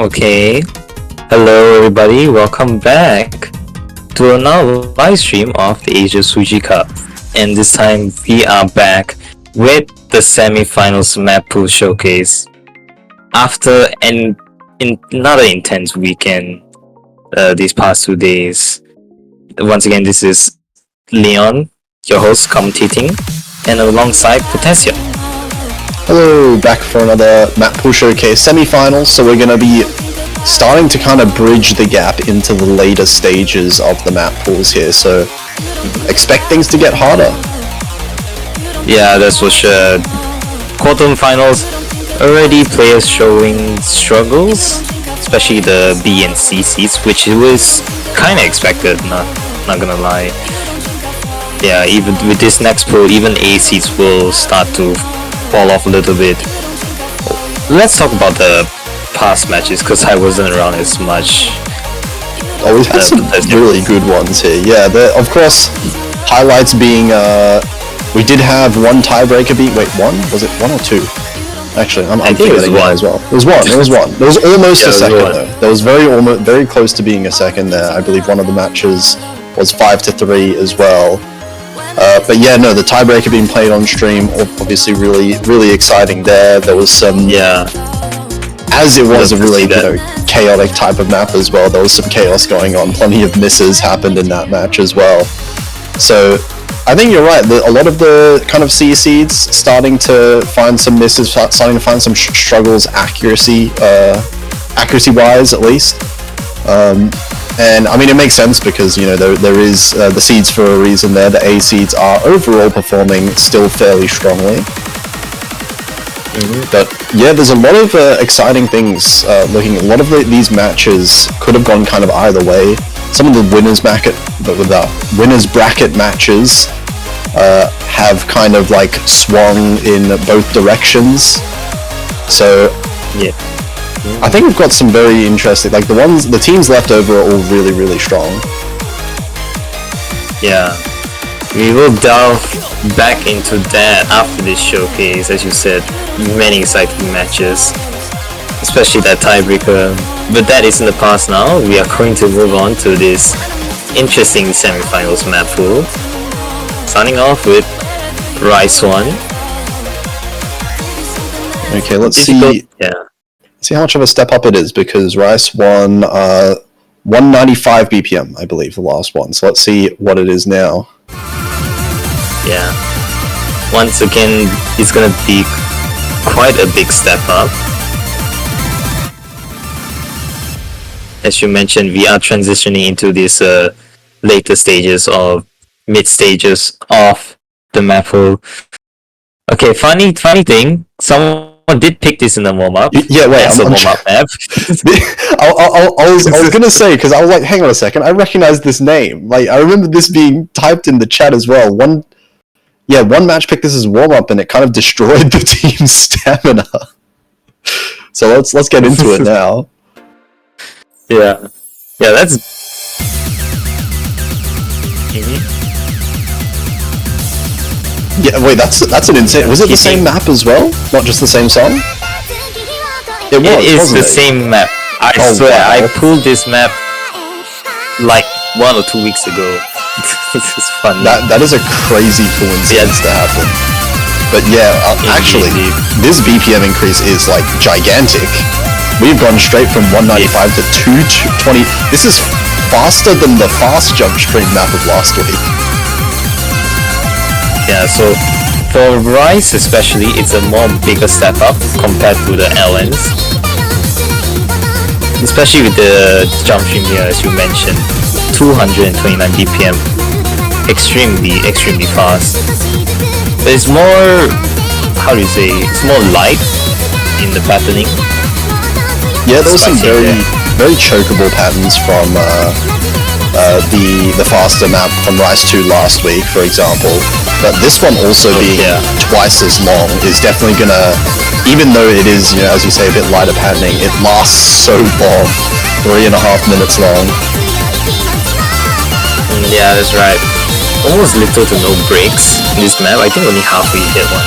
Okay, hello everybody, welcome back to another live stream of the Asia Suji Cup. And this time we are back with the semi-finals Mappool showcase. After another intense weekend these past 2 days. Once again, this is Leon, your host, commentating, and alongside Potentia. Hello, back for another Mappool showcase semi-finals. So we're going to be starting to kind of bridge the gap into the later stages of the map pools here. So expect things to get harder. Yeah, that's for sure. Quarterfinals, already players showing struggles, especially the B and C seeds, which was kind of expected, not gonna lie. Yeah, even with this next pool, even A seeds will start to fall off a little bit. Let's talk about the past matches because I wasn't around as much. Oh, we've had some really good ones here. Yeah, of course, highlights being we did have one tiebreaker beat. Wait, one? Was it one or two? Actually, I'm forgetting one as well. It was one. It was one. There was almost a second though. There was very close to being a second there. I believe one of the matches was 5-3 as well. But yeah, no, the tiebreaker being played on stream, obviously really exciting there. There was some, as it was a really chaotic type of map as well. There was some chaos going on. Plenty of misses happened in that match as well. So I think you're right. A lot of the kind of C seeds starting to find some misses, starting to find some struggles accuracy-wise at least. And I mean, it makes sense because, you know, there is the seeds for a reason there. The A seeds are overall performing still fairly strongly. But yeah, there's a lot of exciting things looking at. A lot of these matches could have gone kind of either way. Some of the winners bracket matches have kind of like swung in both directions. So yeah. I think we've got some very interesting, like the teams left over are all really strong. Yeah, we will delve back into that after this showcase. As you said, many exciting matches, especially that tiebreaker. But that is in the past now. We are going to move on to this interesting semifinals map pool. Starting off with Rise 1. Okay, let's see. Yeah. See how much of a step up it is, because Rice won 195 BPM, I believe, the last one. So let's see what it is now. Yeah. Once again, it's gonna be quite a big step up. As you mentioned, we are transitioning into these later stages of mid stages of the Mappool. Okay, funny thing. Someone did pick this in the warm-up. Yeah, wait, I'm warm-up map. I was gonna say, because I was like, hang on a second, I recognize this name. Like, I remember this being typed in the chat as well. One match picked this as warm-up, and it kind of destroyed the team's stamina. So let's get into it now. Yeah, that's. Yeah, wait, that's an insane. Was it the same map as well? Not just the same song? It is the same map. I swear, wow. I pulled this map like 1 or 2 weeks ago. This is fun. That is a crazy coincidence to happen. But yeah, actually, this BPM increase is like gigantic. We've gone straight from 195 to 220. This is faster than the fast jump stream map of last week. Yeah, so for Rise especially, it's a more bigger step up compared to the LNs. Especially with the jump stream here, as you mentioned, 229 BPM, extremely fast. But it's more, how do you say, it's more light in the patterning. Yeah, there was some very chokeable patterns from the faster map from Rise 2 last week, for example. But this one also being twice as long is definitely gonna, even though it is, you know, as you say, a bit lighter patterning, it lasts so long, 3.5 minutes long. Yeah, that's right. Almost little to no breaks in this map. I think only halfway you get one.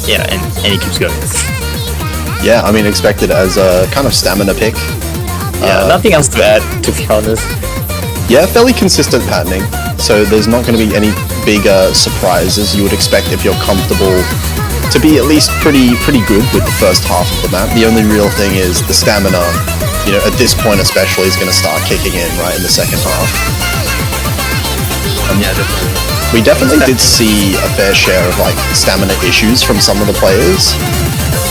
Yeah, and he keeps going. Yeah, I mean, expected as a kind of stamina pick. Yeah, nothing else to add, to be honest. Yeah, fairly consistent patterning, so there's not going to be any big surprises you would expect if you're comfortable to be at least pretty good with the first half of the map. The only real thing is the stamina, you know, at this point especially, is going to start kicking in right in the second half. Yeah, definitely. We definitely did see a fair share of like stamina issues from some of the players.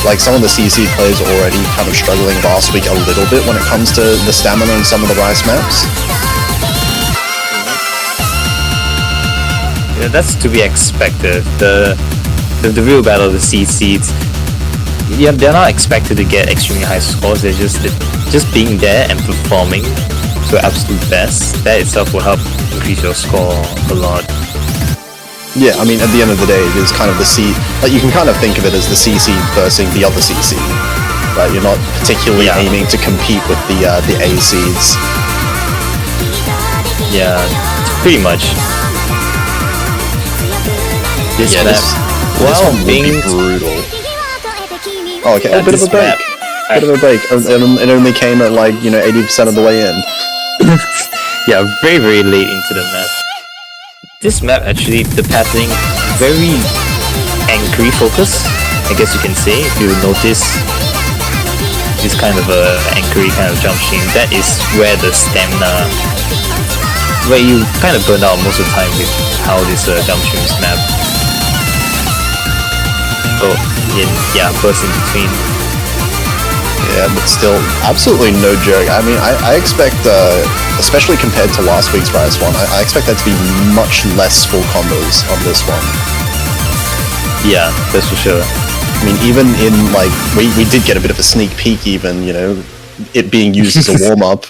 Like some of the CC players are already kind of struggling last week a little bit when it comes to the stamina in some of the Rice maps. Yeah, that's to be expected. The the real battle of the C seeds. Yeah, they're not expected to get extremely high scores. They're just being there and performing to absolute best. That itself will help increase your score a lot. Yeah, I mean, at the end of the day, it is kind of the C... Like, you can kind of think of it as the C seed versus the other C seed. Right? You're not particularly aiming to compete with the A seeds. Yeah, pretty much. This map, while being brutal. Oh, okay, a bit of a break. Bit of a break. It only came at, like, 80% of the way in. Yeah, very, very late into the map. This map, actually, the patterning, very angry focus, I guess you can say. If you notice this kind of a angry kind of jump stream, that is where the stamina, where you kind of burn out most of the time with how this jump stream is mapped. Oh, burst in between. Yeah, but still, absolutely no joke. I mean, I expect, especially compared to last week's Rise 1, I expect that to be much less full combos on this one. Yeah, that's for sure. I mean, even in, like, we did get a bit of a sneak peek even, it being used as a warm-up.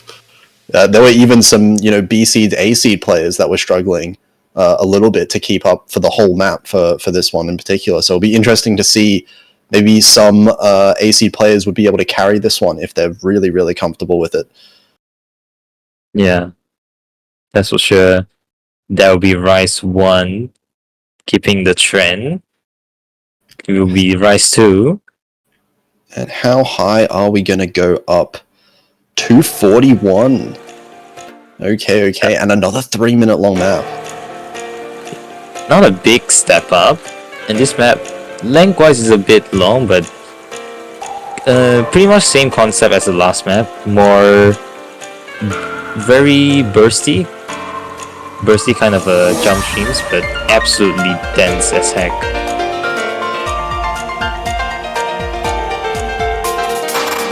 There were even some, B seed, A seed players that were struggling a little bit to keep up for the whole map for this one in particular. So it'll be interesting to see maybe some A seed players would be able to carry this one if they're really, really comfortable with it. Yeah, that's for sure. That will be Rise 1, keeping the trend. It will be Rise 2. And how high are we going to go up? 241. Okay. And another 3-minute long map. Not a big step up. And this map, lengthwise, is a bit long, but pretty much same concept as the last map. More very bursty kind of jump streams, but absolutely dense as heck.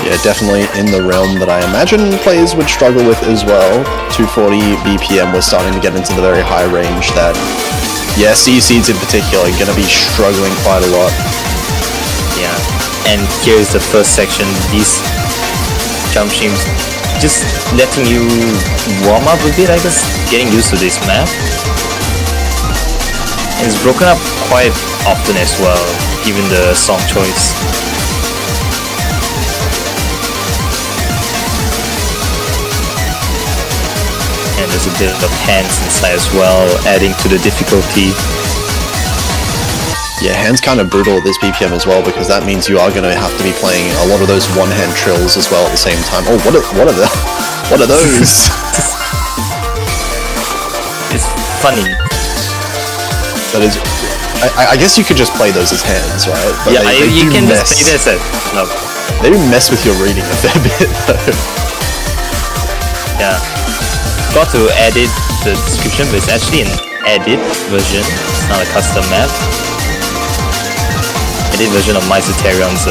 Yeah, definitely in the realm that I imagine players would struggle with as well. 240 BPM, we're starting to get into the very high range that, yeah, C seeds in particular are going to be struggling quite a lot. Yeah, and here's the first section. These jump streams just letting you warm up a bit, I guess, getting used to this map. And it's broken up quite often as well, given the song choice. And there's a bit of hands inside as well, adding to the difficulty. Yeah, hands kind of brutal at this BPM as well, because that means you are going to have to be playing a lot of those one-hand trills as well at the same time. Oh, what are those? It's funny. That is, I guess you could just play those as hands, right? But yeah, you can just play this as no. They do mess with your reading a fair bit, though. Yeah. Got to edit the description, but it's actually an edit version. It's not a custom map. Edit version of Myceterion's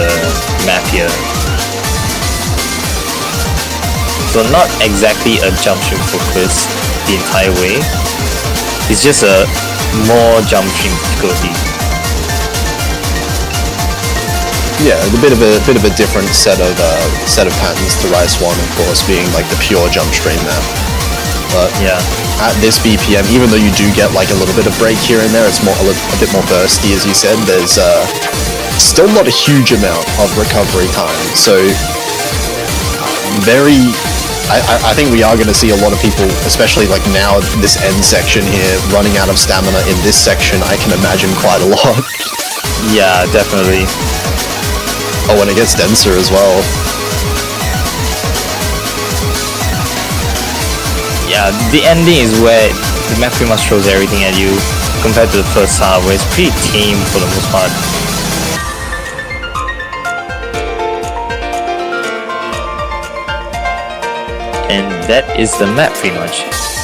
map here. So not exactly a jump stream focus the entire way. It's just a more jump stream difficulty. Yeah, a bit of a different set of patterns to Rise 1, of course, being like the pure jump stream map. But yeah, at this BPM, even though you do get like a little bit of break here and there, it's more a bit more bursty, as you said. There's still not a huge amount of recovery time, so I think we are going to see a lot of people, especially like now this end section here, running out of stamina in this section. I can imagine quite a lot. Yeah, definitely. Oh, and it gets denser as well. Yeah, the ending is where the map pretty much throws everything at you, compared to the first half, where it's pretty tame for the most part. And that is the map pretty much.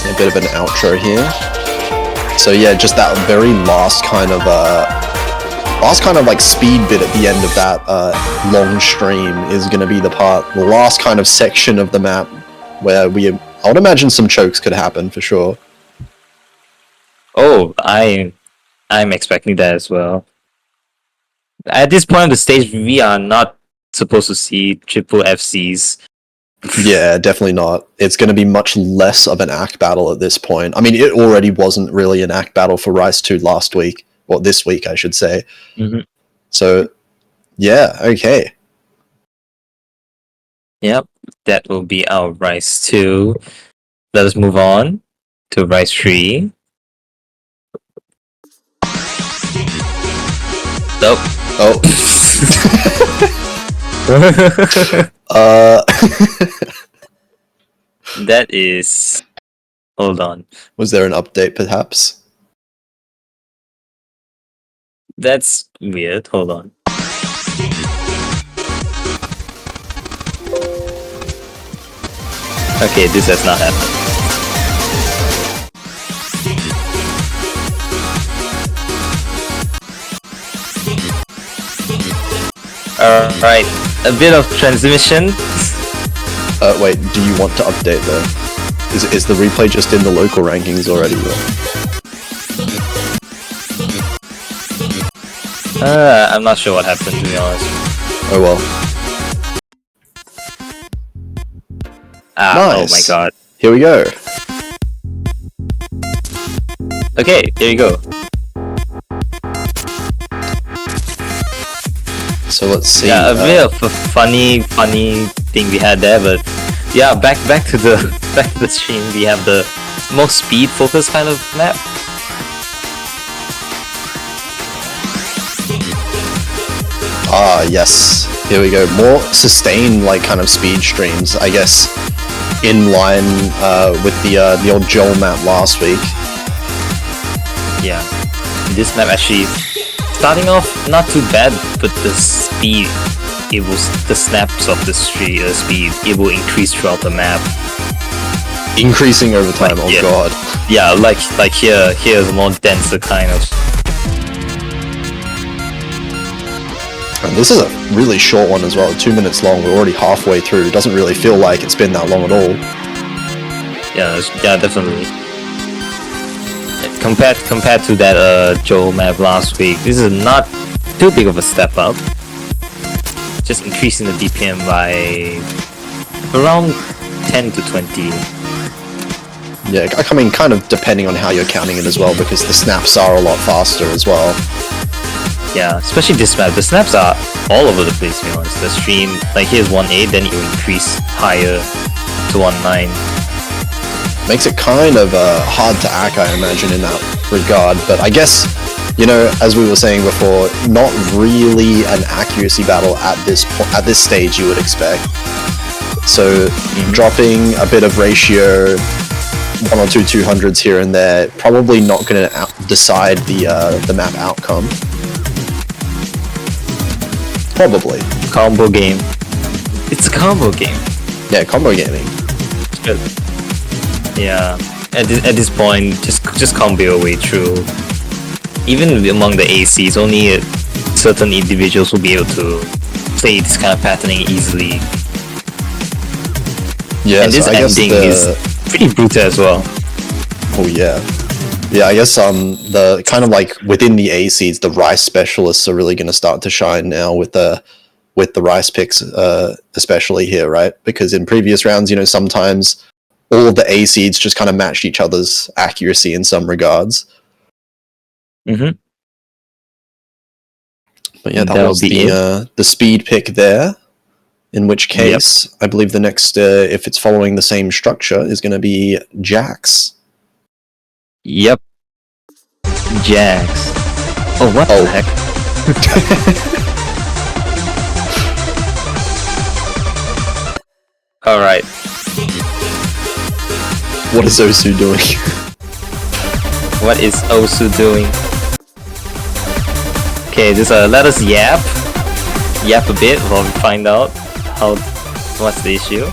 A bit of an outro here. So yeah, just that very last kind of like speed bit at the end of that long stream is going to be the last kind of section of the map where I would imagine some chokes could happen for sure. Oh, I'm expecting that as well. At this point of the stage, we are not supposed to see triple FCs. Yeah, definitely not. It's going to be much less of an act battle at this point. I mean, it already wasn't really an act battle for Rise 2 last week, or this week, I should say. Mm-hmm. So, yeah, okay. Yep, that will be our Rise 2. Let us move on to Rise 3. Nope. Oh. That is... Hold on. Was there an update, perhaps? That's weird. Hold on. Okay, this has not happened. Alright, a bit of transmission. Wait, do you want to update though? Is the replay just in the local rankings already? I'm not sure what happened, to be honest. Oh well. Nice. Oh my god. Here we go. Okay, here you go. So let's see. Yeah, a bit of a funny thing we had there, but yeah, back to the stream. We have the most speed focused kind of map. Ah, yes. Here we go. More sustained, like, kind of speed streams, I guess, in line with the old Joel map last week. Yeah, this map actually starting off not too bad, but the speed, the snaps of the speed, it will increase throughout the map. Increasing over time. Like, oh god. Yeah, like here's a more denser kind of. And this is a really short one as well, 2 minutes long. We're already halfway through. It doesn't really feel like it's been that long at all. Yeah, definitely. Compared to that Joel map last week, this is not too big of a step up. Just increasing the DPM by around 10 to 20. Yeah, I mean, kind of depending on how you're counting it as well, because the snaps are a lot faster as well. Yeah, especially this map. The snaps are all over the place, to be honest. The stream, like here's 1.8, then it will increase higher to 1.9. Makes it kind of hard to act, I imagine, in that regard. But I guess, you know, as we were saying before, not really an accuracy battle at this stage you would expect. So dropping a bit of ratio, 1 or 2 200s here and there, probably not going to decide the map outcome. Probably. Combo game. It's a combo game. Yeah, combo gaming. It's good. Yeah. At this point, just combo your way through. Even among the ACs, only certain individuals will be able to play this kind of patterning easily. Yeah, and this so I guess ending is pretty brutal as well. Oh yeah. Yeah, I guess the kind of like within the ACs, the Rice specialists are really going to start to shine now with the Rice picks, especially here, right? Because in previous rounds, you know, sometimes all of the ACs just kind of matched each other's accuracy in some regards. Mm-hmm. But yeah, that was the speed pick there. In which case, I believe the next, if it's following the same structure, is going to be Jax. Yep. Jax. Oh, what the heck? Alright. What is Osu doing? What is Osu doing? Okay, just let us yap a bit while we find out what's the issue.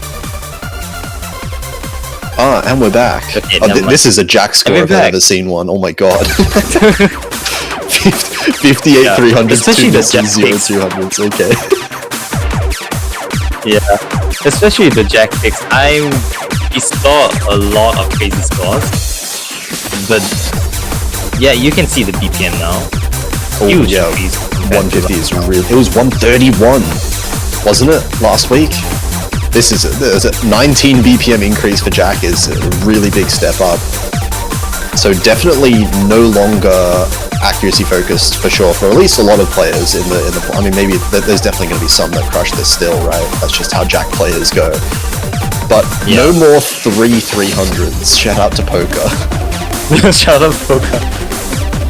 Ah, and we're back. Okay, this is a Jax score if I've ever seen one. Oh my god. 58 300s, especially the Jack 200s, okay. Yeah, especially the Jack picks. We saw a lot of crazy scores, but yeah, you can see the DPM now. Oh, Huge yeah. increase. 150 is really. It was 131, wasn't it, last week? This is a 19 BPM increase for Jack is a really big step up. So definitely no longer accuracy focused for sure for at least a lot of players in the. I mean, maybe there's definitely going to be some that crush this still, right? That's just how Jack players go. But no more 300s. Shout out to Poker. Shout out Poker.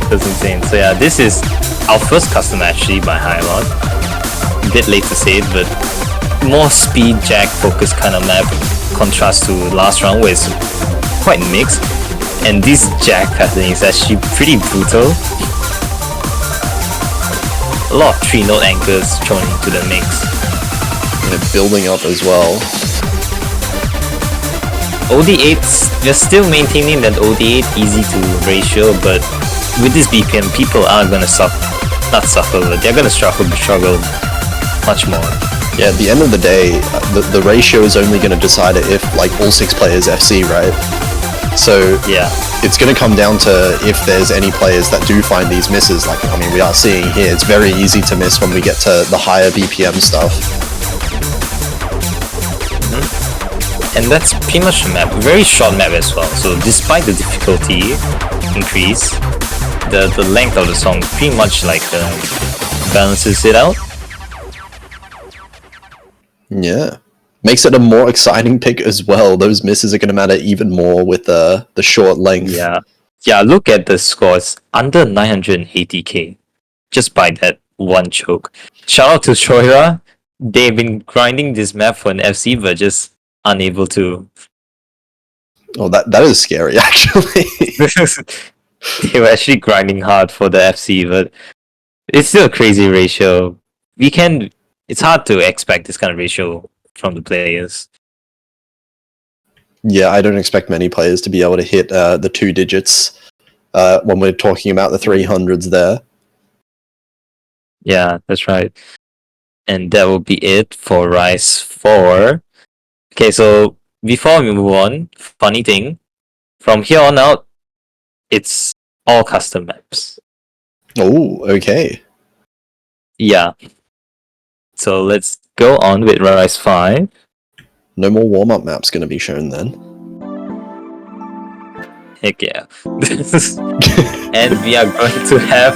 That's insane. So yeah, this is our first custom actually by Hylon. A bit late to say it, but more speed Jack focused kind of map, contrast to last round where it's quite mixed. And this Jack pattern is actually pretty brutal. A lot of 3-note anchors thrown into the mix. And they're building up as well. OD8s, we're still maintaining that OD8 easy to ratio, but with this BPM, people are gonna not suffer, but they're gonna struggle much more. Yeah, at the end of the day, the ratio is only going to decide it if like all 6 players FC, right? So yeah, it's going to come down to if there's any players that do find these misses. Like, I mean, we are seeing here, it's very easy to miss when we get to the higher BPM stuff. And that's pretty much the map. Very short map as well. So despite the difficulty increase, the length of the song pretty much like balances it out. Yeah. Makes it a more exciting pick as well. Those misses are going to matter even more with the short length. Yeah, look at the scores. Under 980k. Just by that one choke. Shout out to Shoira. They've been grinding this map for an FC, but just unable to. Oh, that is scary, actually. They were actually grinding hard for the FC, but it's still a crazy ratio. It's hard to expect this kind of ratio from the players. Yeah, I don't expect many players to be able to hit the 2 digits when we're talking about the 300s there. Yeah, that's right. And that will be it for Rise 4. Okay, so before we move on, funny thing, from here on out, it's all custom maps. Oh, okay. Yeah. So let's go on with Rise 5. No more warm-up maps going to be shown then. Heck yeah. And we are going to have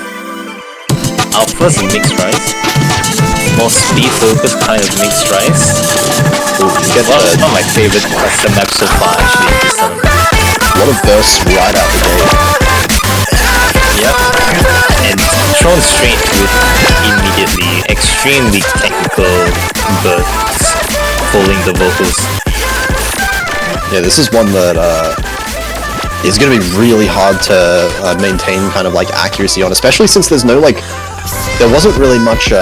our first mixed Rise. More speed-focused kind of mixed Rise. One of my favorite custom maps so far actually. A lot of bursts right out the gate. Yep. And thrown straight to it immediately. Extremely technical bursts following the vocals. Yeah, this is one that is going to be really hard to maintain kind of like accuracy on, especially since there's no like, there wasn't really much,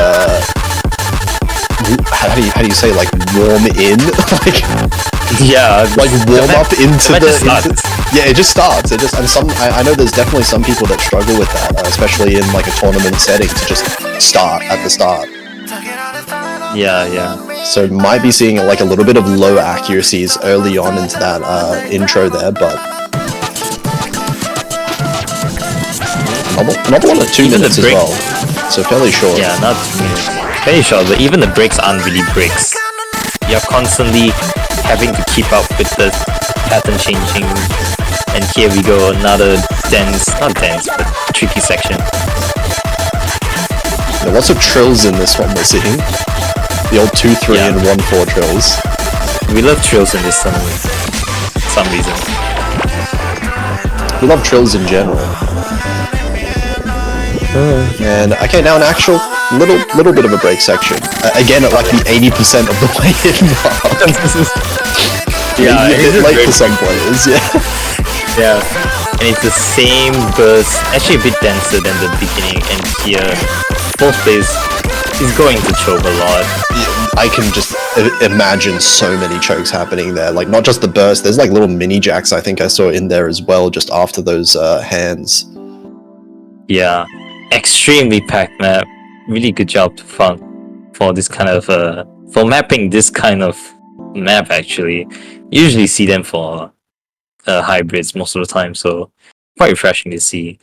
how do you say, like warm in? Like, yeah, like warm up into the. Yeah, it just starts. And I know there's definitely some people that struggle with that, especially in like a tournament setting, to just start at the start. Yeah. So might be seeing like a little bit of low accuracies early on into that intro there, but another one at 2 minutes as well. So fairly short. Yeah, not 2 minutes. Very short, but even the breaks aren't really breaks. You're constantly having to keep up with the pattern changing. And here we go, another not dense, but tricky section. There are lots of trills in this one we're seeing. The old 2-3 and 1-4 trills. We love trills in this tournament. For some reason. We love trills in general. And okay, now an actual little bit of a break section. Again, at like the 80% of the way in. Yeah, a bit late for some players. Yeah, and it's the same burst, actually a bit denser than the beginning. And here, both players is going to choke a lot. I can just imagine so many chokes happening there. Like not just the burst. There's like little mini jacks I think I saw in there as well, just after those hands. Yeah. Extremely packed map. Really good job for this kind of for mapping this kind of map actually. Usually see them for hybrids most of the time, so quite refreshing to see.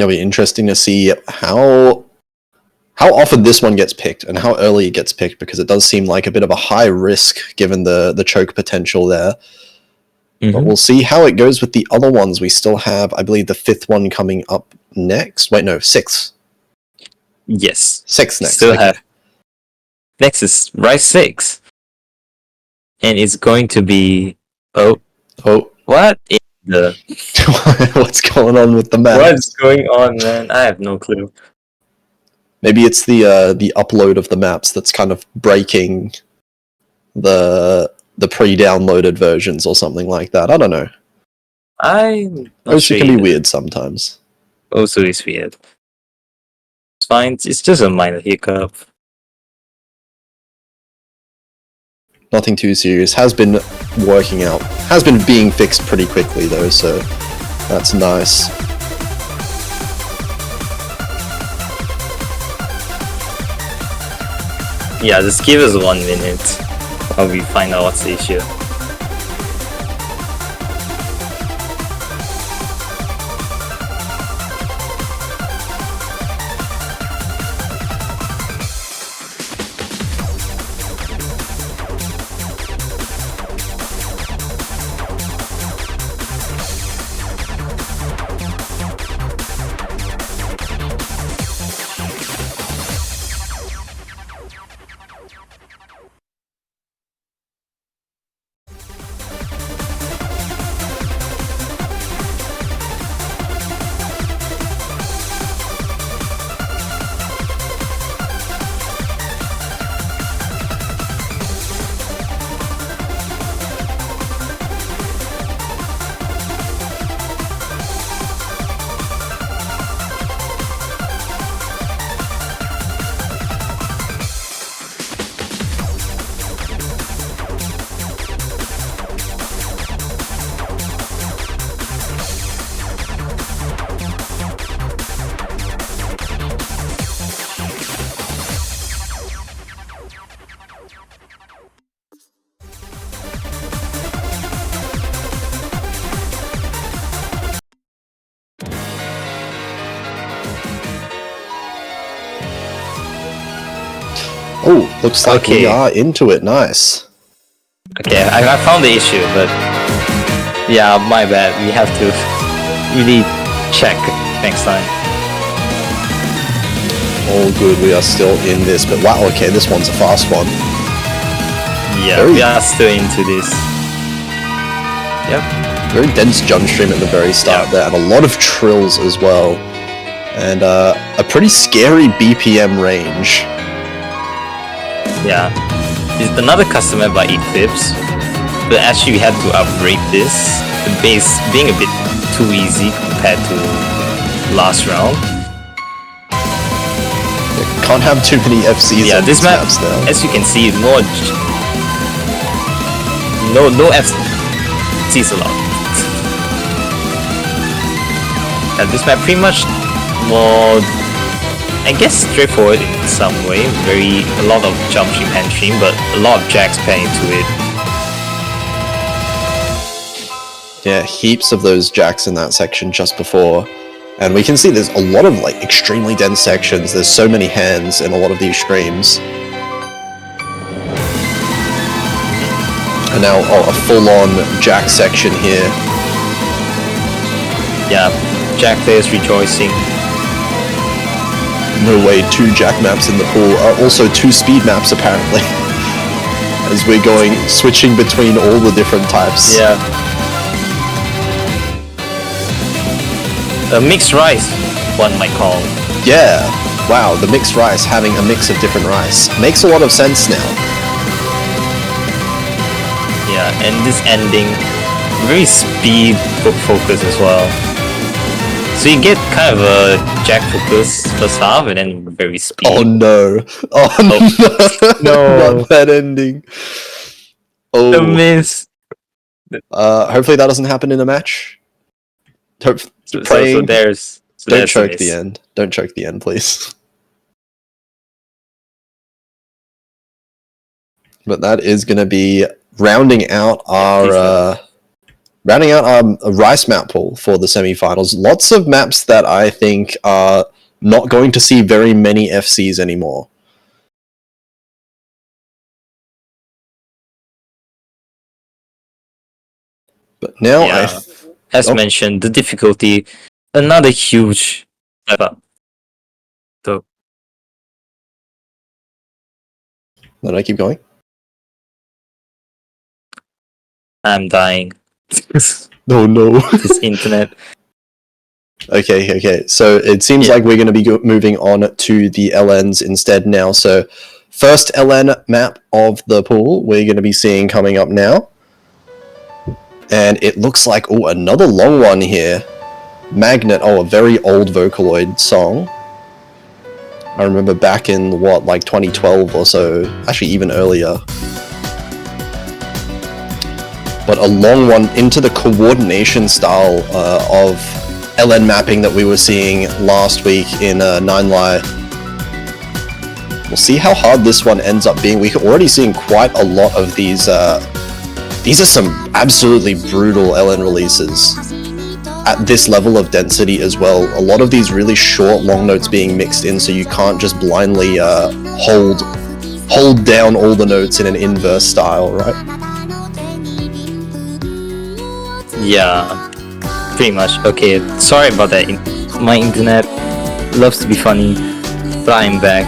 It'll be interesting to see how often this one gets picked and how early it gets picked, because it does seem like a bit of a high risk given the choke potential there. But we'll see how it goes with the other ones. We still have, I believe, the 5th one coming up next. Wait, no, 6th. Yes. 6th next. Still Okay. have. Next is Rise 6. And it's going to be... Oh. What in the... What's going on with the map? What's going on, man? I have no clue. Maybe it's the upload of the maps that's kind of breaking the pre-downloaded versions or something like that. I don't know. I'm not OC sure can be either. weird sometimes. Also is weird. It's fine. It's just a minor hiccup. Nothing too serious. Has been working out. Has been being fixed pretty quickly though, so that's nice. Yeah, just give us 1 minute while we find out what's the issue. Oh, looks like we are into it. Nice. Okay, I found the issue, but yeah, my bad. We have to really check next time. All good. We are still in this, but wow. Okay, this one's a fast one. Yeah, we are still into this. Yep. Very dense jump stream at the very start there, and a lot of trills as well, and a pretty scary BPM range. Yeah, it's another customer by Eclipse, but actually we had to upgrade this. The base being a bit too easy compared to last round. Can't have too many FCs on this map, maps now. as you can see, no FCs allowed. And this map pretty much more, I guess, straightforward in some way. A lot of jump stream, hand stream, but a lot of jacks paired into it. Yeah, heaps of those jacks in that section just before. And we can see there's a lot of like extremely dense sections. There's so many hands in a lot of these streams. And now a full-on jack section here. Yeah, jack players rejoicing. No way, 2 jack maps in the pool. Also 2 speed maps apparently. As we're switching between all the different types. Yeah. A mixed rice, one might call. Yeah. Wow, the mixed rice having a mix of different rice. Makes a lot of sense now. Yeah, and this ending, very speed focus as well. So you get kind of a jack focus first half and then very speed. Oh no. Oh no. Not that ending. Oh. The miss. Hopefully that doesn't happen in a match. So there's Don't choke the end. Don't choke the end, please. But that is going to be rounding out our Rounding out a Rice map pool for the semifinals. Lots of maps that I think are not going to see very many FCs anymore. But now as mentioned, the difficulty, another huge step up. So Did I keep going? I'm dying. Oh no. This internet. Okay. So it seems like we're going to be moving on to the LNs instead now. So first LN map of the pool we're going to be seeing coming up now. And it looks like, oh, another long one here. Magnet, a very old Vocaloid song. I remember back in, like 2012 or so, actually even earlier. But a long one into the coordination style of LN mapping that we were seeing last week in 9Li. We'll see how hard this one ends up being. We're already seeing quite a lot of these. These are some absolutely brutal LN releases at this level of density as well. A lot of these really short long notes being mixed in, so you can't just blindly hold down all the notes in an inverse style, right? Yeah, pretty much. Okay, sorry about that. My internet loves to be funny, but I'm back.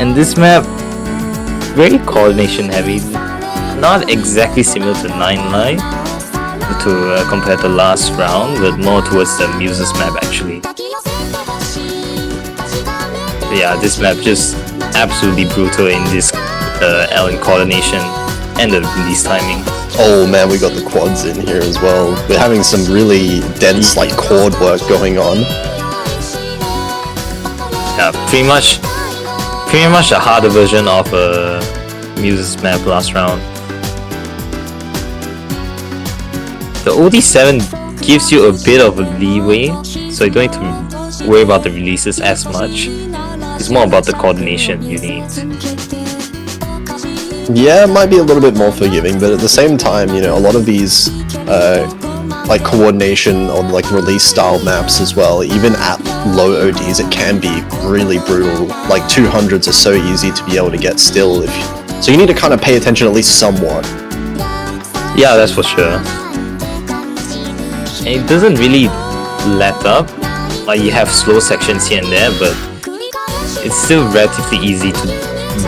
And this map, very coordination heavy. Not exactly similar to 9Li, compared to last round, but more towards the Muses map actually. But yeah, this map just absolutely brutal in this LN coordination and the release timing. Oh man, we got the quads in here as well. We're having some really dense like chord work going on. Yeah, pretty much a harder version of a Muses map last round. The OD7 gives you a bit of a leeway, so you don't need to worry about the releases as much. It's more about the coordination you need. Yeah, it might be a little bit more forgiving, but at the same time, you know, a lot of these like coordination on like release style maps as well, even at low ODs, it can be really brutal. Like 200s are so easy to be able to get still, so you need to kind of pay attention at least somewhat. Yeah, that's for sure. And it doesn't really let up. Like you have slow sections here and there, but it's still relatively easy to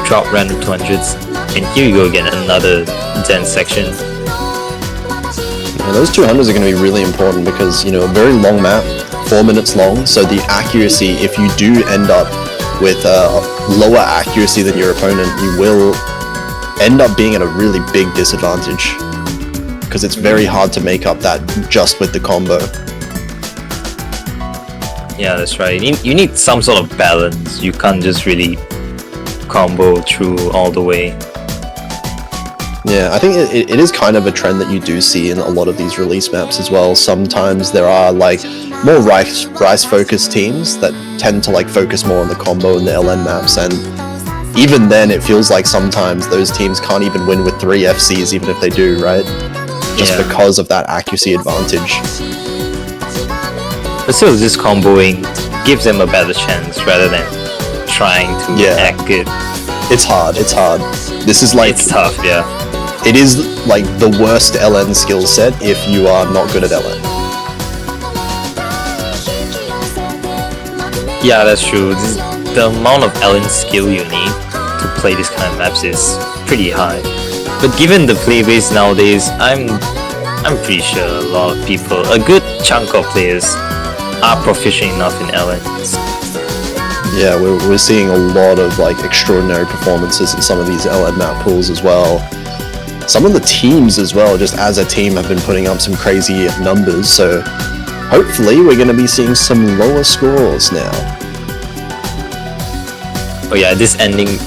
drop random 200s. And here you go again, another dense section. Yeah, those 200s are going to be really important because, you know, a very long map, 4 minutes long, so the accuracy, if you do end up with lower accuracy than your opponent, you will end up being at a really big disadvantage because it's very hard to make up that just with the combo. Yeah, that's right. You need some sort of balance. You can't just really combo through all the way. Yeah, I think it is kind of a trend that you do see in a lot of these release maps as well. Sometimes there are like more Rice focused teams that tend to like focus more on the combo and the LN maps, and even then it feels like sometimes those teams can't even win with 3 FCs even if they do, right? Just because of that accuracy advantage. But still, this comboing gives them a better chance rather than trying to act good. It's hard. This is like... It's tough, yeah. It is like the worst LN skill set if you are not good at LN. Yeah, that's true. The amount of LN skill you need to play this kind of maps is pretty high. But given the playbase nowadays, I'm pretty sure a lot of people, a good chunk of players, are proficient enough in LNs. Yeah, we're seeing a lot of like extraordinary performances in some of these LN map pools as well. Some of the teams as well, just as a team, have been putting up some crazy numbers, so hopefully we're going to be seeing some lower scores now. Oh yeah, this ending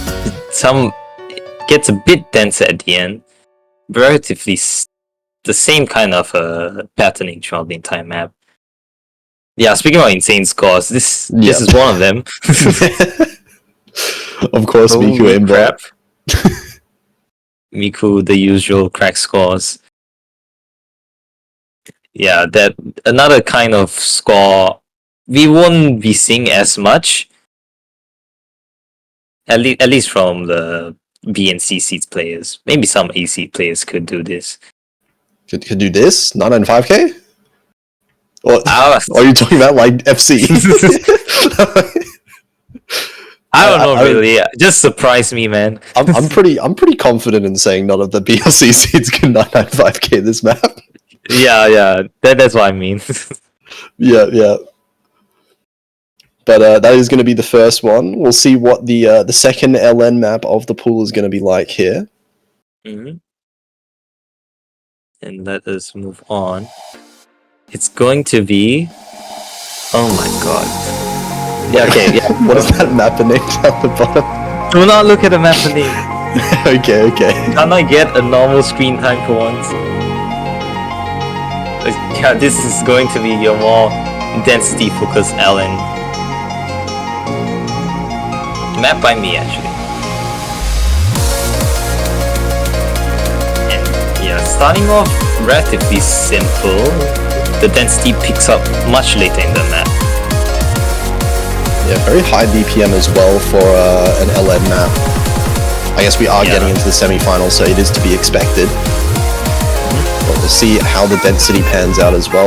gets a bit denser at the end. Relatively the same kind of patterning throughout the entire map. Yeah, speaking about insane scores, this is one of them. Of course, Miku aimbot. Miku, the usual crack scores. yeah, that another kind of score we won't be seeing as much. At least from the B and C seeds players. Maybe some AC players could do this. Could do this 995k. Or I, are you talking about like FC? I don't know really. Just surprise me, man. I'm pretty confident in saying none of the BLC seeds can 995k this map. Yeah. That's what I mean. Yeah. But that is going to be the first one. We'll see what the second LN map of the pool is going to be like here. Mm-hmm. And let us move on. It's going to be. Oh my god. Yeah. Okay. Yeah. What is that map name at the bottom? Do not look at the map name. Okay. Can I get a normal screen time for once? Yeah, this is going to be your more density focused LN. Map by me actually. And yeah, starting off relatively simple. The density picks up much later in the map. Yeah, very high BPM as well for an LN map. I guess we are getting into the semi-finals, so it is to be expected. But we'll see how the density pans out as well.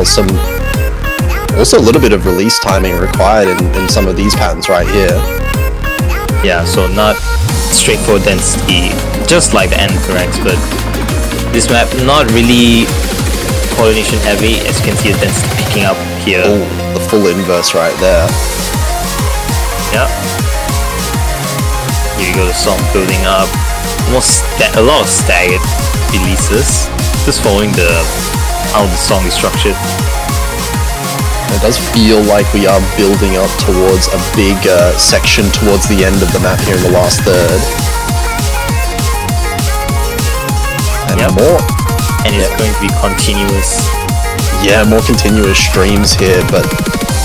Also a little bit of release timing required in some of these patterns right here. Yeah, so not straightforward density, just like the end corrects, but this map not really coordination heavy, as you can see the density picking up here. Oh, the full inverse right there. Yeah. Here you go, the song building up. A lot of staggered releases, just following how the song is structured. It does feel like we are building up towards a big section towards the end of the map here in the last third. And more. And it's going to be continuous. Yeah, more continuous streams here, but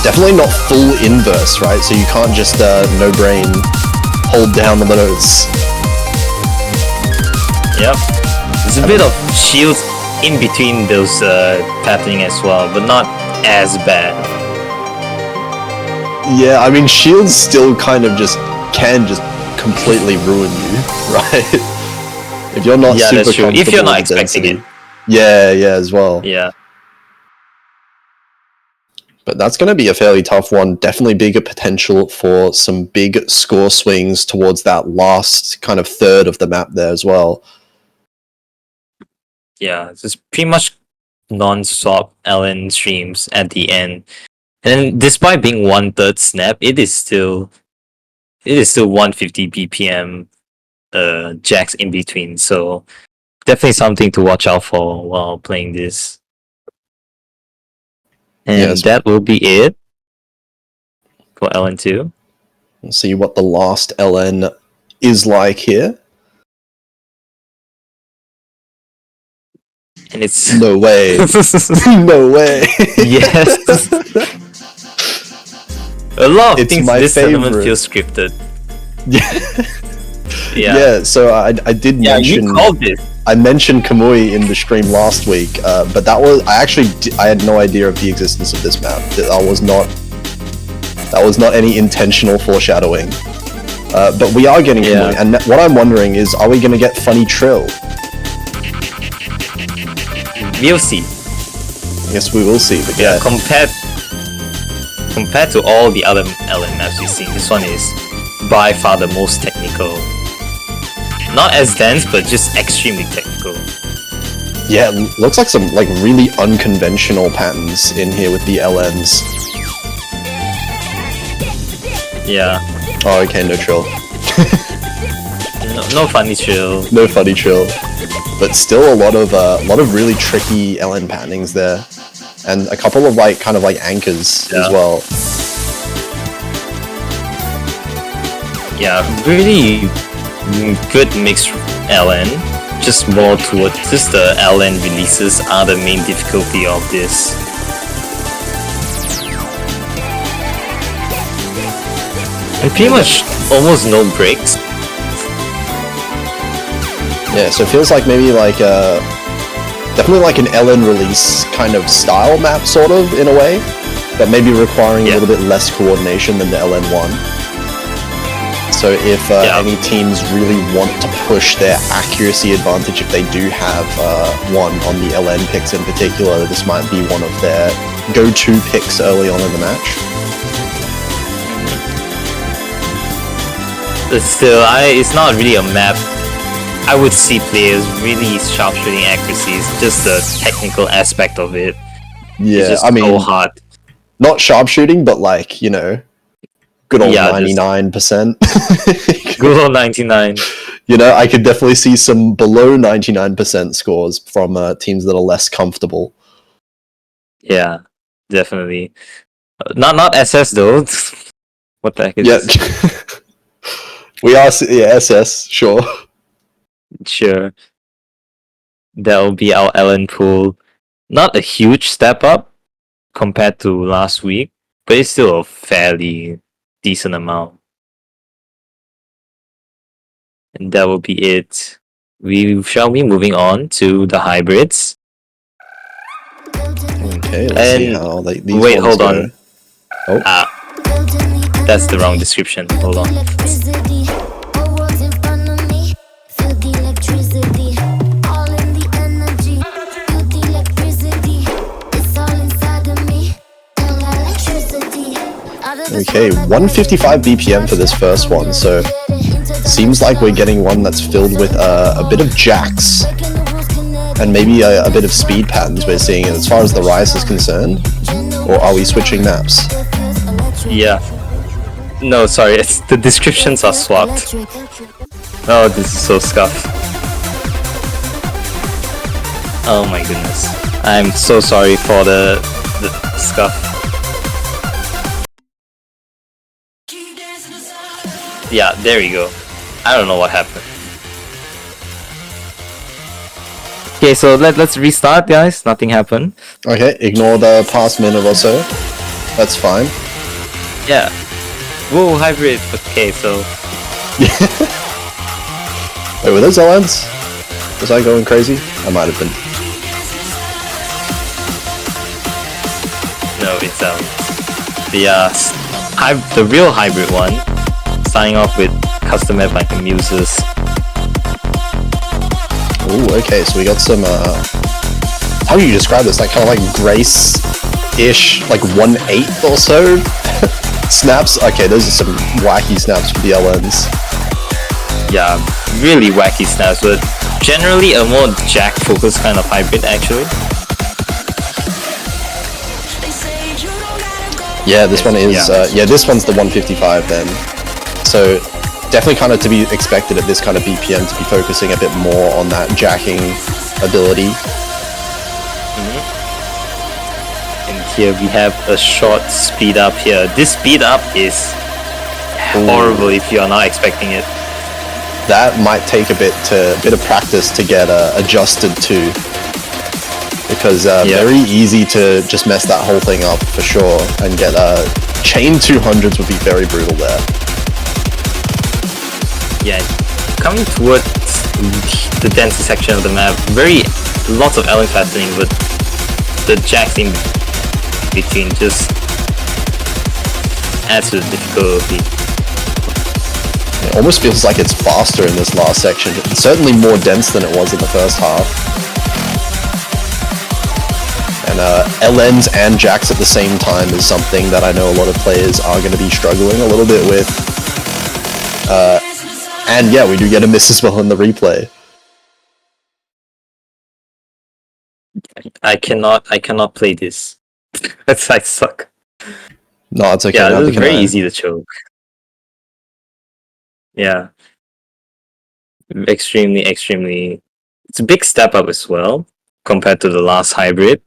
definitely not full inverse, right? So you can't just no brain hold down on the notes. Yep. There's a bit of shields in between those patterning as well, but not as bad. Yeah, I mean shields still kind of can just completely ruin you, right? If you're not super that's true. comfortable If you're not with expecting density. it. Yeah, as well. Yeah. But that's going to be a fairly tough one. Definitely bigger potential for some big score swings towards that last kind of third of the map there as well. Yeah, it's just pretty much non-stop LN streams at the end. And despite being 1/3 snap, it is still 150 BPM jacks in between. So definitely something to watch out for while playing this. And that will be it for LN2. We'll see what the last LN is like here. And it's no way. No way. Yes. A lot of It's things my this tournament favorite. feels scripted. Yeah, so I did mention. You called this. I mentioned Kamui in the stream last week, but that was I had no idea of the existence of this map. That was not any intentional foreshadowing. But we are getting Kamui, and what I'm wondering is, are we going to get Funny Trill? We'll see. I guess we will see. But yeah, compared to all the other LN maps we've seen, this one is by far the most technical. Not as dense, but just extremely technical. Yeah, it looks like some really unconventional patterns in here with the LNs. Yeah. Oh, okay, no trill. No funny trill. No funny trill. But still a lot of really tricky LN patternings there. And a couple of anchors as well. Yeah, really good mixed LN. Just more towards just the LN releases are the main difficulty of this. And pretty much almost no breaks. Yeah, so it feels like maybe definitely like an LN release kind of style map, sort of, in a way, but maybe requiring a little bit less coordination than the LN1. So if any teams really want to push their accuracy advantage, if they do have one on the LN picks in particular, this might be one of their go-to picks early on in the match. But still, it's not really a map. I would see players really sharpshooting accuracies, just the technical aspect of it. Yeah, it's just I mean, so hard. Not sharpshooting, but like, you know, good old 99%. Good old 99. You know, I could definitely see some below 99% scores from teams that are less comfortable. Yeah, definitely. Not SS though. What the heck is this? We are, SS, sure. Sure. That'll be our LN pool. Not a huge step up compared to last week, but it's still a fairly decent amount. And that will be it. We shall be moving on to the hybrids. Okay, let's see how these wait, hold go. on. Oh. That's the wrong description. Hold on. Okay, 155 BPM for this first one, so seems like we're getting one that's filled with a bit of jacks and maybe a bit of speed patterns we're seeing as far as the rise is concerned. Or are we switching maps? Yeah. No, sorry, the descriptions are swapped. Oh, this is so scuffed. Oh my goodness. I'm so sorry for the scuff. Yeah, there we go. I don't know what happened. Okay, so let's restart, guys. Nothing happened. Okay, ignore the past minute or so. That's fine. Yeah. Whoa, hybrid. Okay, so... Wait, were those LNs? Was I going crazy? I might have been. No, it's the real hybrid one. Starting off with custom map like the Muses. Ooh, okay, so we got some, how do you describe this? Like, kind of like Grace-ish, like 1/8 or so snaps? Okay, those are some wacky snaps for the LNs. Yeah, really wacky snaps, but generally a more jack-focused kind of hybrid, actually. Yeah, this one is, this one's the 155 then. So, definitely kind of to be expected at this kind of BPM to be focusing a bit more on that jacking ability. And here we have a short speed up here. This speed up is horrible if you are not expecting it. That might take a bit of practice to get adjusted to, because very easy to just mess that whole thing up for sure, and get chain 200s would be very brutal there. Yeah, coming towards the denser section of the map, lots of LN patterning, but the jacks in between just adds to the difficulty. It almost feels like it's faster in this last section. It's certainly more dense than it was in the first half. And LNs and jacks at the same time is something that I know a lot of players are going to be struggling a little bit with. And yeah, we do get a miss as well in the replay. I cannot play this. I suck. No, it's okay. Yeah, it's very easy to choke. Yeah. Extremely. It's a big step up as well, compared to the last hybrid.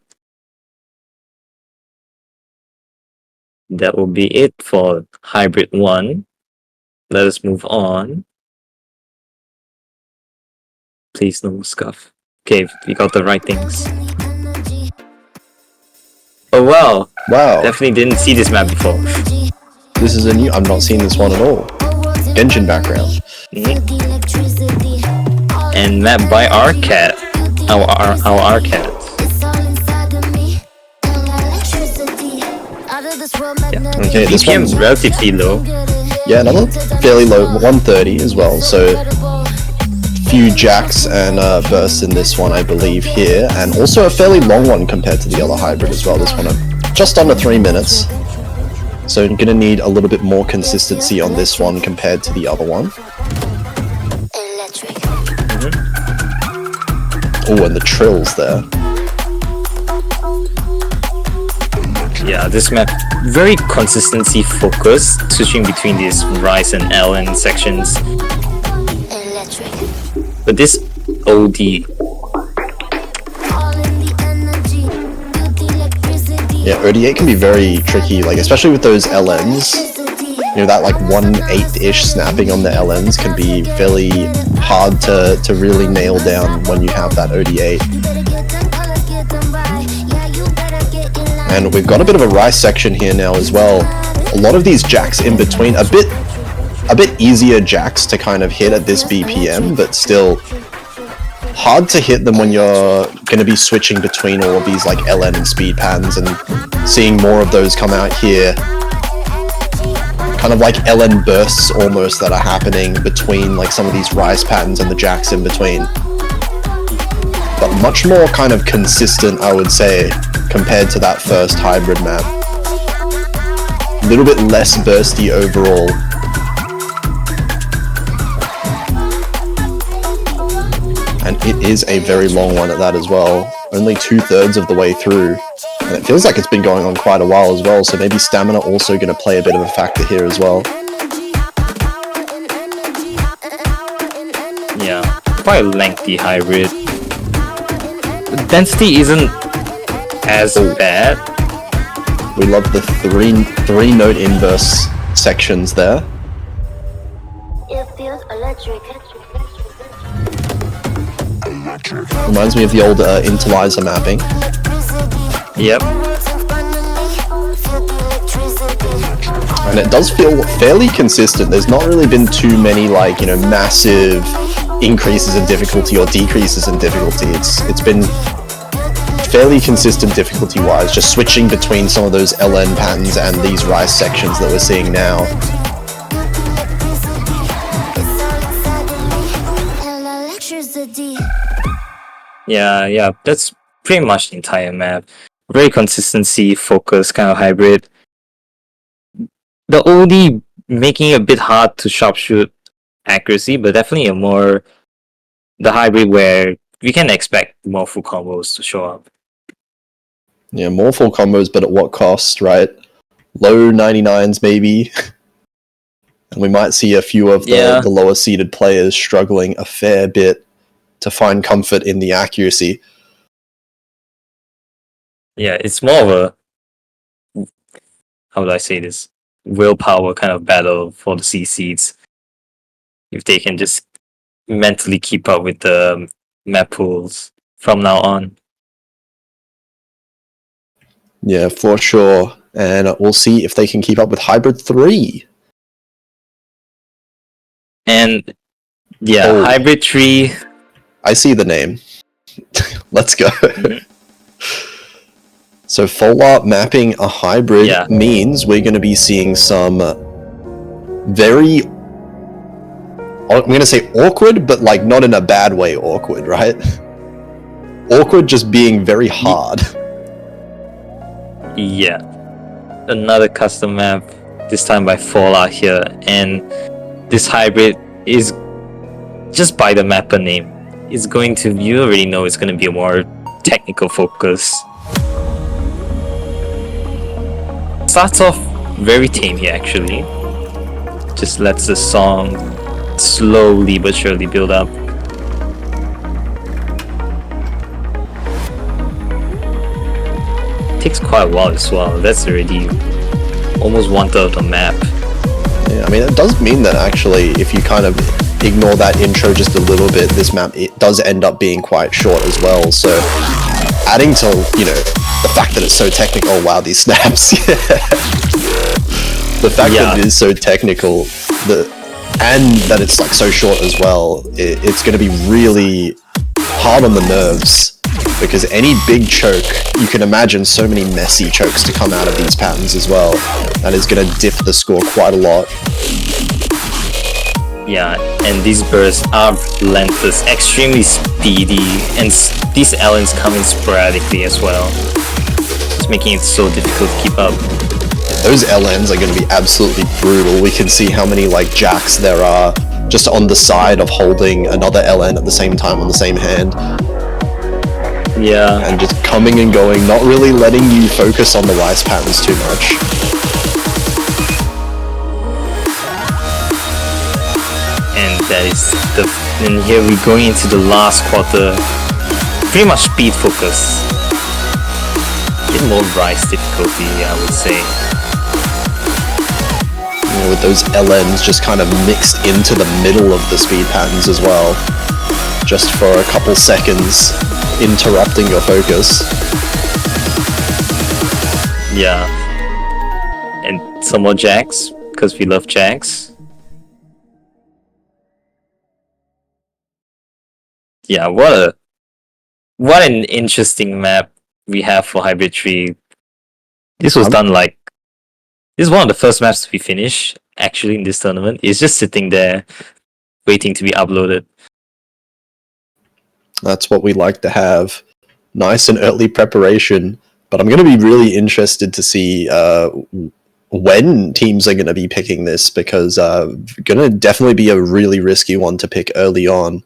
That will be it for hybrid 1. Let us move on. Please no scuff. Okay, we got the right things. Oh wow. Wow. Definitely didn't see this map before. This is I've not seen this one at all. Genshin background. And map by Arcat. our arcades. Yeah. Okay, this BPM one's relatively low. yeah, another fairly low 130 as well. So few jacks and bursts in this one, I believe, here, and also a fairly long one compared to the other hybrid as well. This one just under 3 minutes. So you're gonna need a little bit more consistency on this one compared to the other one. Oh, and the trills there. Yeah, this map very consistency focused, switching between these rise and LN sections. But this OD, yeah, OD8 can be very tricky, like especially with those LNs. You know, that like 1/8-ish snapping on the LNs can be fairly hard to really nail down when you have that OD8. And we've got a bit of a rice section here now as well. A lot of these jacks in between, a bit easier jacks to kind of hit at this BPM, but still hard to hit them when you're going to be switching between all of these like LN and speed patterns, and seeing more of those come out here. Kind of like LN bursts almost that are happening between like some of these rise patterns and the jacks in between. But much more kind of consistent, I would say, compared to that first hybrid map. A little bit less bursty overall. And it is a very long one at that as well. Only 2/3 of the way through. And it feels like it's been going on quite a while as well, so maybe stamina also going to play a bit of a factor here as well. yeah, quite a lengthy hybrid. The density isn't as bad. We love the three note inverse sections there. Reminds me of the old Interlizer mapping. Yep. And it does feel fairly consistent. There's not really been too many like, you know, massive increases in difficulty or decreases in difficulty. It's been fairly consistent difficulty wise, just switching between some of those LN patterns and these rise sections that we're seeing now. Yeah, that's pretty much the entire map. Very consistency focused kind of hybrid. The OD making it a bit hard to sharpshoot accuracy, but definitely the hybrid where we can expect more full combos to show up. Yeah, more full combos, but at what cost, right? Low 99s maybe. And we might see a few of the lower seeded players struggling a fair bit to find comfort in the accuracy. Yeah, it's more of a, how would I say this, willpower kind of battle for the C seeds. If they can just mentally keep up with the Mappools from now on. Yeah, for sure. And we'll see if they can keep up with Hybrid 3. And yeah, Hybrid 3. I see the name. Let's go. So full art mapping a hybrid means we're going to be seeing some very, I'm going to say awkward, but like not in a bad way awkward, right? Awkward just being very hard. Yeah. Another custom map, this time by Fallout here, and this hybrid is just by the mapper name. It's going to, you already know it's going to be a more technical focus. Starts off very tame here actually. Just lets the song slowly but surely build up. Takes quite a while as well. That's already almost 1/3 of the map. Yeah, I mean it does mean that actually if you kind of ignore that intro just a little bit, this map it does end up being quite short as well. So adding to, you know, the fact that it's so technical, wow, these snaps. The fact that it is so technical, and that it's like so short as well, it's going to be really hard on the nerves, because any big choke, you can imagine so many messy chokes to come out of these patterns as well. That is going to dip the score quite a lot. Yeah, and these bursts are relentless, extremely speedy, and these LNs come in sporadically as well. It's making it so difficult to keep up. Those LNs are going to be absolutely brutal. We can see how many like jacks there are just on the side of holding another LN at the same time on the same hand. Yeah. And just coming and going, not really letting you focus on the rice patterns too much. And here we're going into the last quarter, pretty much speed focus. A bit more rice difficulty, I would say. You know, with those LNs just kind of mixed into the middle of the speed patterns as well, just for a couple seconds, interrupting your focus. Yeah. And some more jacks, because we love jacks. Yeah, what an interesting map we have for Hybrid 3. This was done like... This is one of the first maps to be finished, actually, in this tournament. It's just sitting there, waiting to be uploaded. That's what we like to have. Nice and early preparation. But I'm going to be really interested to see when teams are going to be picking this, because going to definitely be a really risky one to pick early on.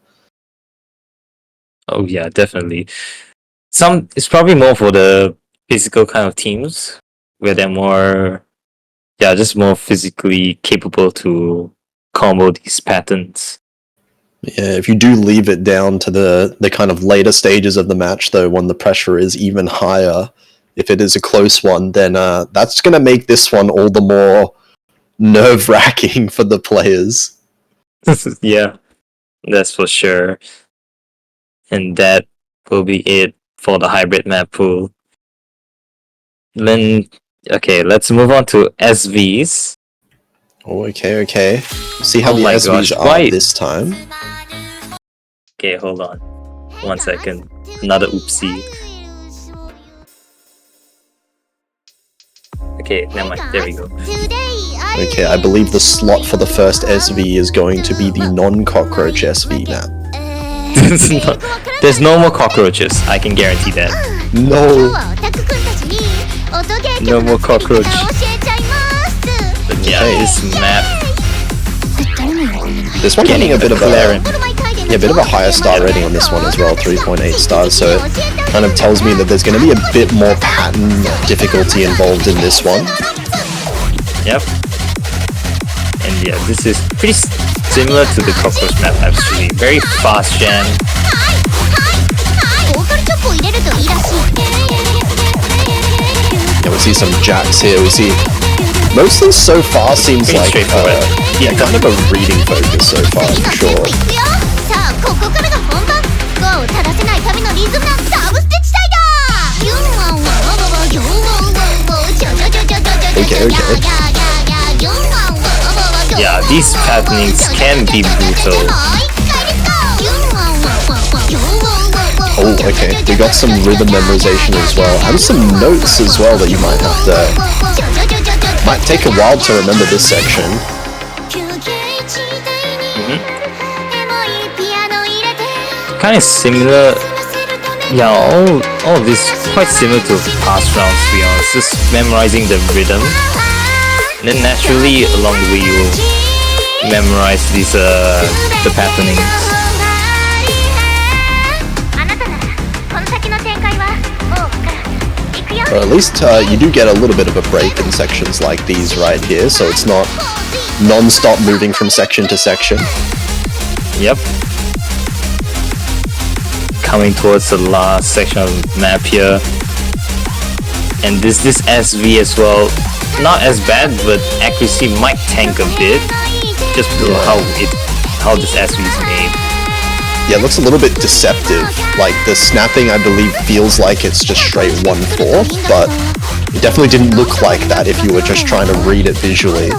Oh yeah, definitely. It's probably more for the physical kind of teams, where they're more, just more physically capable to combo these patterns. Yeah, if you do leave it down to the kind of later stages of the match, though, when the pressure is even higher, if it is a close one, then that's going to make this one all the more nerve-wracking for the players. Yeah, that's for sure. And that will be it for the hybrid map pool. Then, okay, let's move on to SVs. Oh, okay. See how the SVs are this time. Okay, hold on. 1 second. Another oopsie. Okay, never mind. There we go. Okay, I believe the slot for the first SV is going to be the non-cockroach SV map. There's no more cockroaches, I can guarantee that. No! No more cockroach. But yeah, this map... This one getting a bit of a higher star rating on this one as well, 3.8 stars, so it kind of tells me that there's going to be a bit more pattern difficulty involved in this one. Yep. And yeah, this is pretty similar to the cockroach map actually. Very fast jam. Yeah, we see some jacks here, we see... Most of this so far seems pretty like straightforward. kind of a reading focus so far, for sure. Okay. Yeah, these patterns can be brutal. Oh, okay. We got some rhythm memorization as well, and some notes as well that you might have to... Might take a while to remember this section. Kind of similar. Yeah, all of this quite similar to past rounds, to be honest. Just memorizing the rhythm, and then naturally along the way you will memorize these the patternings. Or at least you do get a little bit of a break in sections like these right here, so it's not non-stop moving from section to section. Yep. Coming towards the last section of the map here. And this SV as well, not as bad, but accuracy might tank a bit, just because of how this SV is made. Yeah, it looks a little bit deceptive. Like, the snapping, I believe, feels like it's just straight 1/4, but it definitely didn't look like that if you were just trying to read it visually.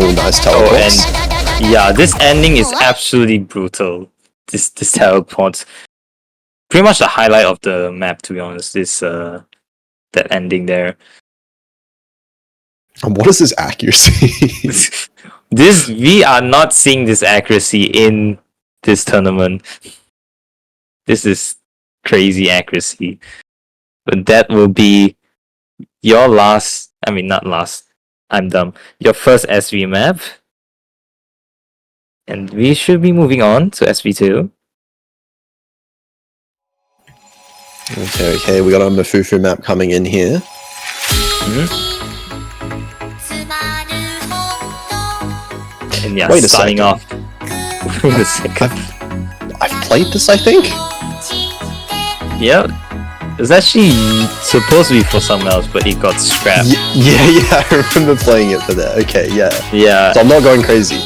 Oh, nice Oh, teleports. and yeah, this ending is absolutely brutal. This teleport, pretty much the highlight of the map, to be honest. That ending there. And what is this accuracy? This we are not seeing this accuracy in this tournament. This is crazy accuracy. But that will be your last. I mean, not last. I'm dumb. Your first SV map. And we should be moving on to SV2. Okay, we got a Mafufu map coming in here. And yeah, Wait a starting second. off. Wait a second. I've played this, I think? Yep. It's actually supposed to be for someone else, but it got scrapped. Yeah, I remember playing it for that. Okay, yeah. Yeah. So I'm not going crazy.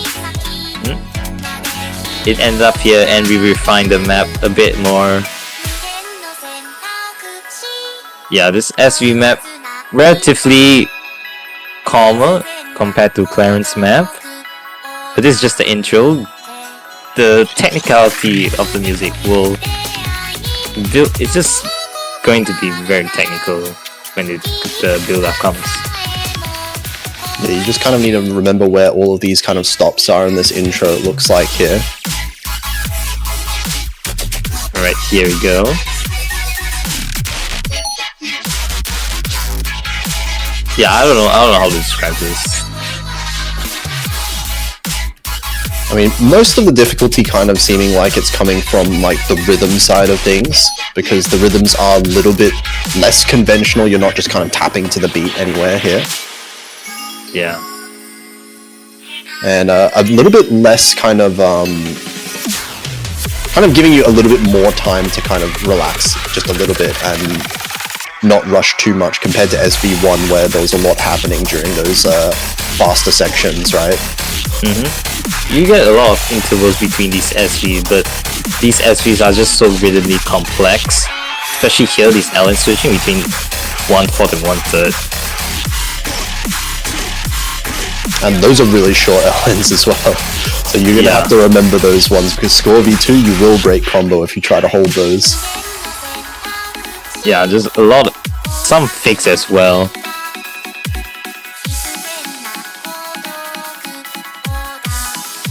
It ends up here and we refine the map a bit more. Yeah, this SV map relatively calmer compared to Clarence map. But this is just the intro. The technicality of the music will build. It's just going to be very technical when the build-up comes. Yeah, you just kind of need to remember where all of these kind of stops are in this intro, it looks like here. Alright, here we go. Yeah, I don't know how to describe this. I mean, most of the difficulty kind of seeming like it's coming from like the rhythm side of things, because the rhythms are a little bit less conventional. You're not just kind of tapping to the beat anywhere here. Yeah. And a little bit less kind of giving you a little bit more time to kind of relax just a little bit and not rush too much compared to SV1 where there was a lot happening during those faster sections, right? You get a lot of intervals between these SVs, but these SVs are just so rhythmically complex. Especially here, these LN switching between 1/4 and 1/3. And those are really short LNs as well. So you're going to have to remember those ones, because score V2 you will break combo if you try to hold those. Yeah, there's a lot of some fakes as well.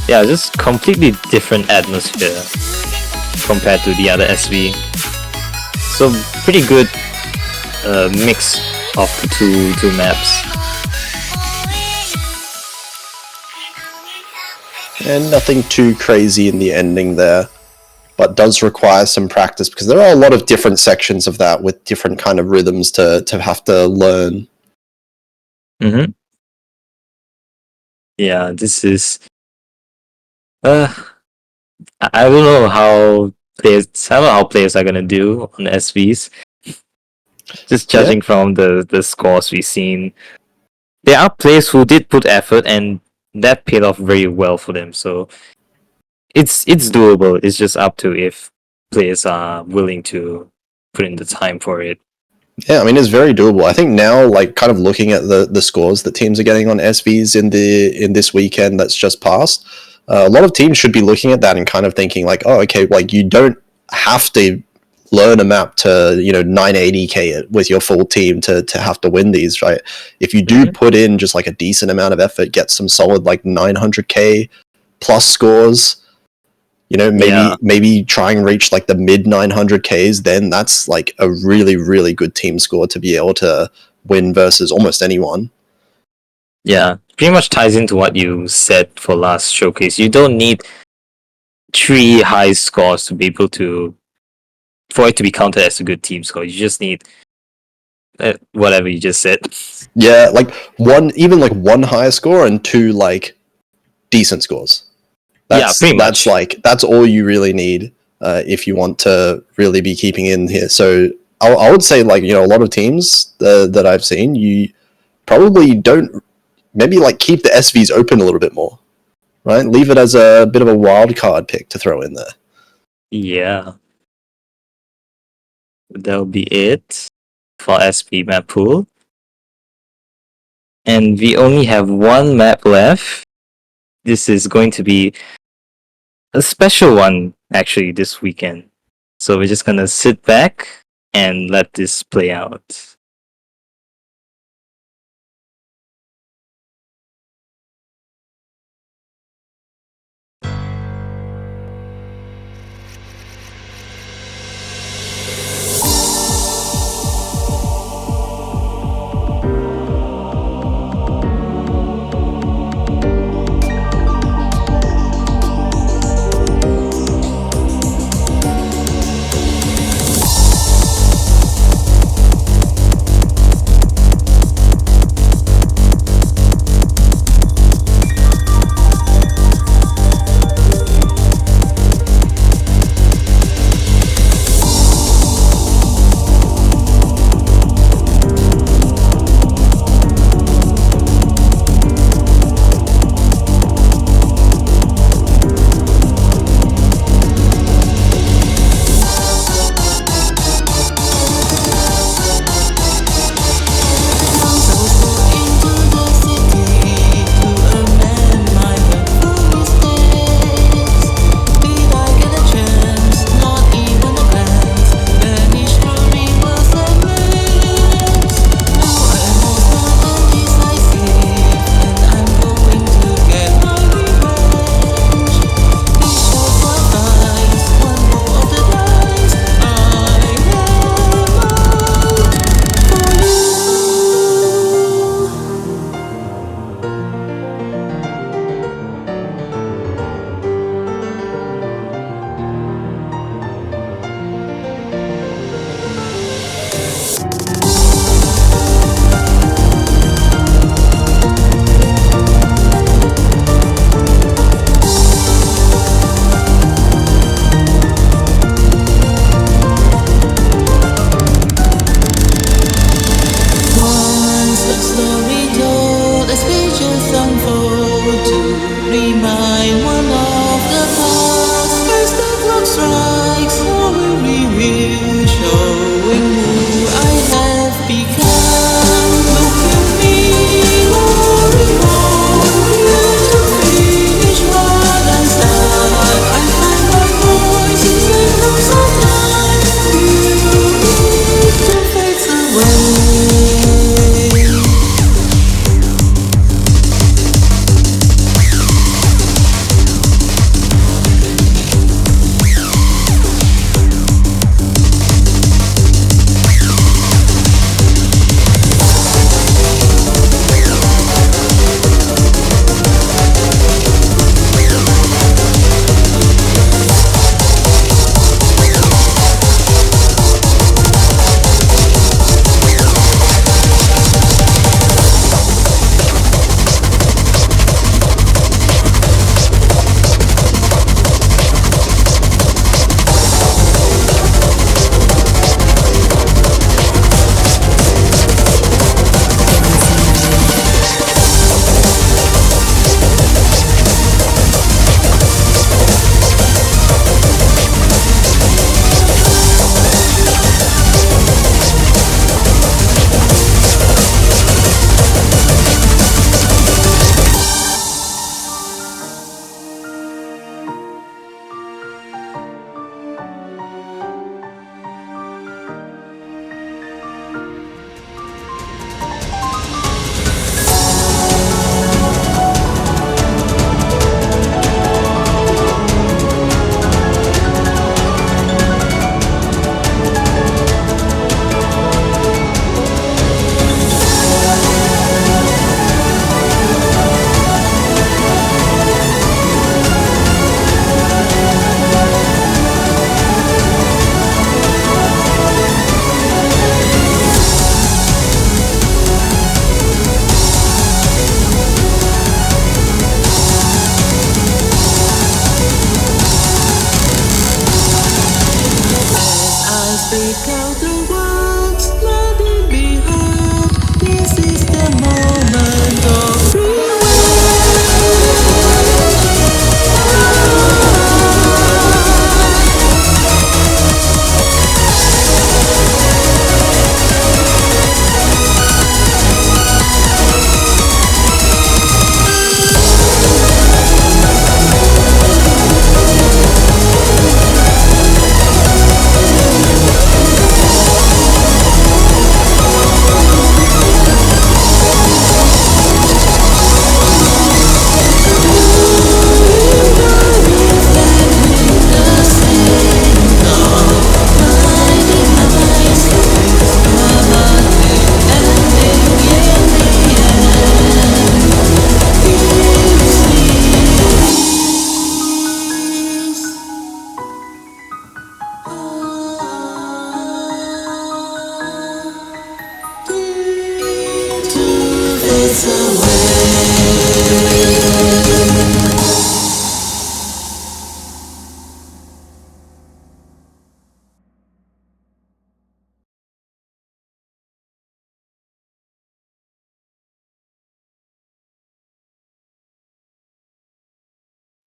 Yeah, just completely different atmosphere compared to the other SV. So pretty good mix of the two maps. And nothing too crazy in the ending there, but does require some practice, because there are a lot of different sections of that with different kind of rhythms to have to learn. Yeah, this is I don't know how players are gonna do on SVs. Just judging from the scores we've seen, there are players who did put effort and that paid off very well for them. So it's doable. It's just up to if players are willing to put in the time for it. Yeah, I mean, it's very doable. I think now, like, kind of looking at the scores that teams are getting on SVs in this weekend that's just passed, a lot of teams should be looking at that and kind of thinking like, oh, okay, like you don't have to learn a map to 980k it with your full team to have to win these, right? If you do put in just like a decent amount of effort, get some solid like 900k plus scores, maybe try and reach like the mid 900ks, then that's like a really, really good team score to be able to win versus almost anyone. Yeah, pretty much ties into what you said for last showcase. You don't need 3 high scores to be able to for it to be counted as a good team score. You just need whatever you just said. Yeah, like one higher score and 2 like decent scores. Pretty much. That's all you really need if you want to really be keeping in here. So I would say like a lot of teams that I've seen, you probably don't maybe like keep the SVs open a little bit more, right? Leave it as a bit of a wild card pick to throw in there. Yeah. That'll be it for SP Mappool. And we only have one map left, this is going to be a special one actually this weekend. So we're just gonna sit back and let this play out.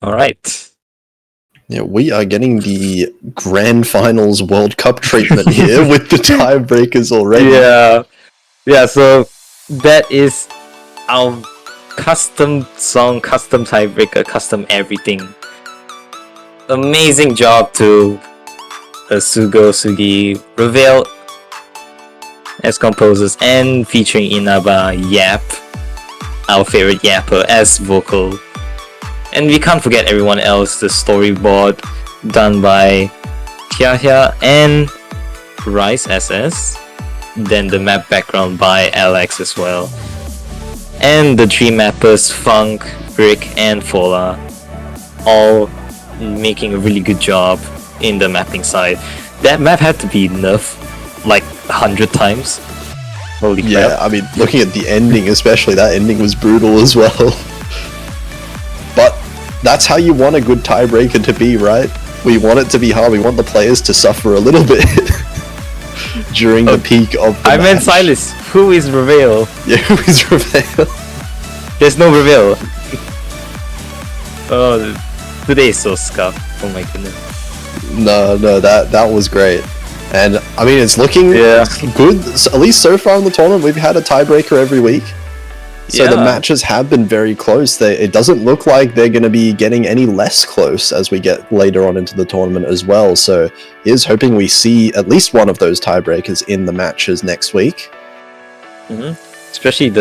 Alright. Yeah, we are getting the Grand Finals World Cup treatment here with the tiebreakers already. Yeah, so that is our custom song, custom tiebreaker, custom everything. Amazing job to Sugo, Sugi, Reveal as composers, and featuring Inaba, Yap, our favorite Yapper, as vocal. And we can't forget everyone else, the storyboard done by Hyahya and Rice SS. Then the map background by Alex as well. And the three mappers, Funk, Rick, and Fola, all making a really good job in the mapping side. That map had to be nerfed like 100 times. Holy crap. Yeah, I mean, looking at the ending especially, that ending was brutal as well. But that's how you want a good tiebreaker to be, right? We want it to be hard, we want the players to suffer a little bit during the peak of the I meant match. Silas. Who is Reveal? Yeah, who is Reveal? There's no Reveal. Oh, today is so scuffed. Oh my goodness. No, that was great. And I mean, it's looking good. So, at least so far in the tournament, we've had a tiebreaker every week. So the matches have been very close. It doesn't look like they're going to be getting any less close as we get later on into the tournament as well. So here's hoping we see at least one of those tiebreakers in the matches next week. Especially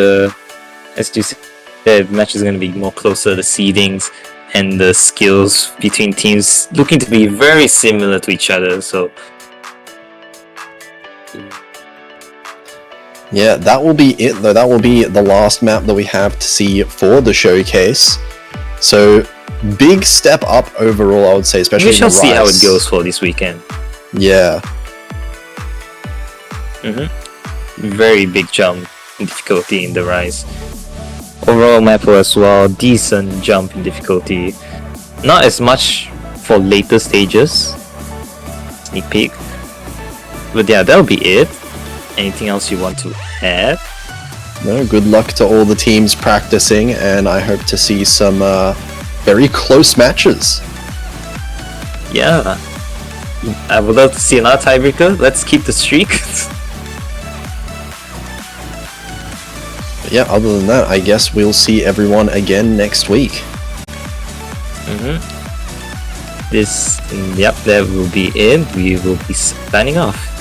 as you said, the match is going to be more closer, the seedings and the skills between teams looking to be very similar to each other. So yeah, that will be it though. That will be the last map that we have to see for the showcase. So big step up overall, I would say, especially we shall in the see how it Rise. goes for this weekend. Yeah. Very big jump in difficulty in the Rise. Overall Mappool as well, decent jump in difficulty. Not as much for later stages. Sneak peek. But yeah, that'll be it. Anything else you want to add? No, good luck to all the teams practicing, and I hope to see some very close matches. Yeah. I would love to see another tiebreaker. Let's keep the streak. But yeah, other than that, I guess we'll see everyone again next week. That will be it. We will be signing off.